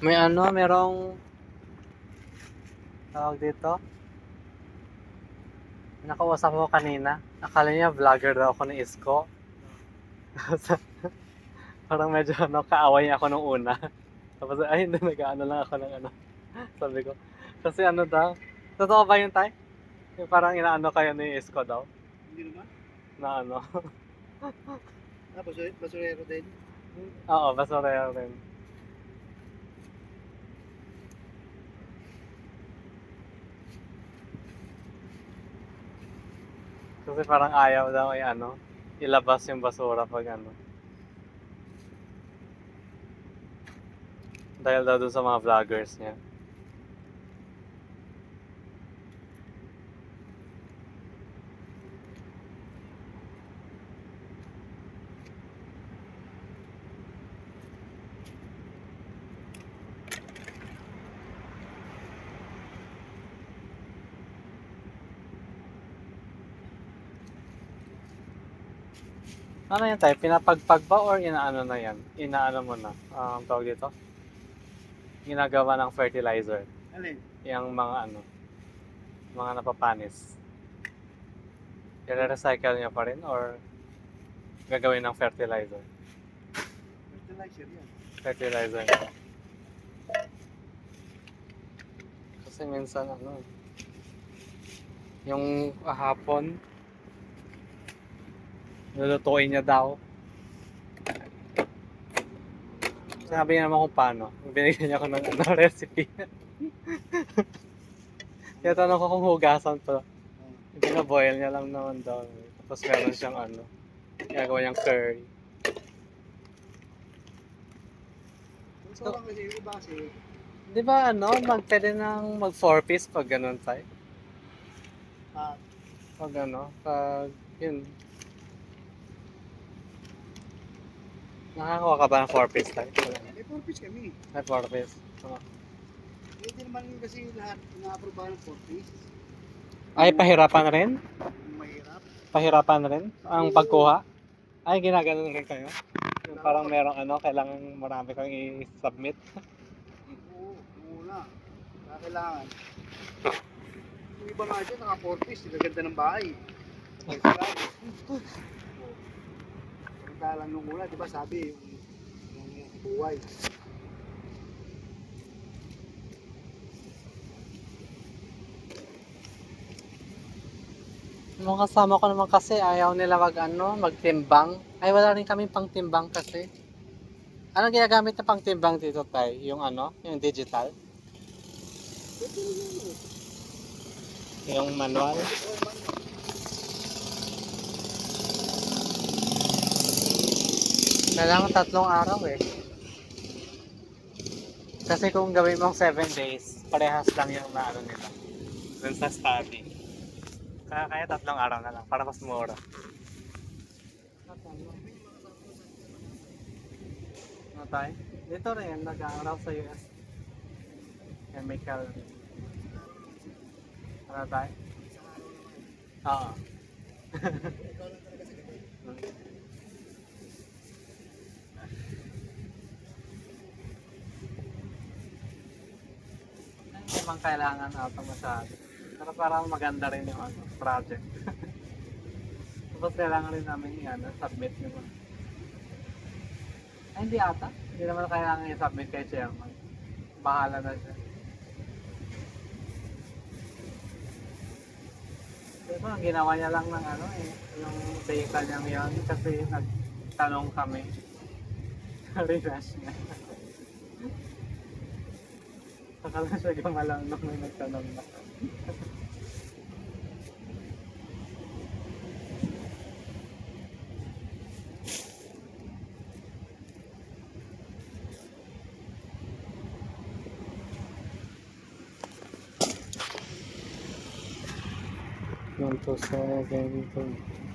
May ano, merong tawag dito. Nakausap ko kanina. Akala niya vlogger daw ako ni Isko. Parang medyo ano, kaaway niya ako nung una. Tapos ay hindi, nag-ano lang ako ng ano. Sabi ko. Kasi ano daw. Totoo ba yun, Tay? Yung parang inaano kayo ni Isko daw. Hindi naman. Na ano. Basurero din. Oo, basurero rin. Kasi parang ayaw daw ay ano, ilabas yung basura pag ano. Dahil daw dun sa mga vloggers niya. Ano yan, Tay? Pinapagpag ba or inaano na yan? Inaano mo na? Tawag dito? Ginagawa ng fertilizer. Alin? Yung mga ano, mga napapanis. I-recycle niya pa rin or gagawin ng fertilizer? Fertilizer yan. Fertilizer niya. Kasi minsan ano, yung hapon, lulutuin niya daw. Sinabi niya naman kung paano. Binigyan niya ako ng ano, recipe. Kaya tanong ko kung hugasan pa. Binaboil niya lang naman daw. Tapos meron siyang ano, ginagawa niyang curry. So lang kasi yung iba kasi, Di ba ano, pwede nang mag 4-piece pag ganun tayo? Pag ano, pag yun. Nakakuha ka ba ng 4-piece tayo? may 4 piece kami. May 4-piece. Oo. Hindi naman kasi lahat na-aprobahan ng 4 piece. Ay, pahirapan rin? Mahirap. Pahirapan rin ang pagkuha? Ay, ginaganon rin kayo? Yung parang merong ano, kailangan marami kang i-submit. Oo, muna. Kailangan. Yung iba nga dyan, naka 4 piece. Gaganda ng bahay. Kaya lang nung una, di ba sabi, yung buhay. Yung kasama ko naman kasi ayaw nila magtimbang. Ay, wala rin kami pang timbang kasi. Ano ginagamit na pang timbang dito, Tay? Yung ano? Yung digital? Yung manual? Kailangan 3 araw eh. Kasi kung gawin mong 7 days, parehas lang yung naano nila. Dun sa study. Kaya 3 araw na lang para mas mura. Ano tayo? Dito rin, nag-aaraw sa US. Chemical. Ano tayo? Oo. Hindi man kailangan ata masyado. Pero parang maganda rin yung ano, project. Tapos kailangan rin namin submit yung ano. Ay, hindi ata. Hindi naman kailangan i-submit kay chairman. Bahala na siya. Diba, ang ginawa niya lang ng ano yung data niyang yun kasi nagtanong kami. Rehash niya. Saka lang siya gumalang nung may nagtanong na. One, two, seven, two.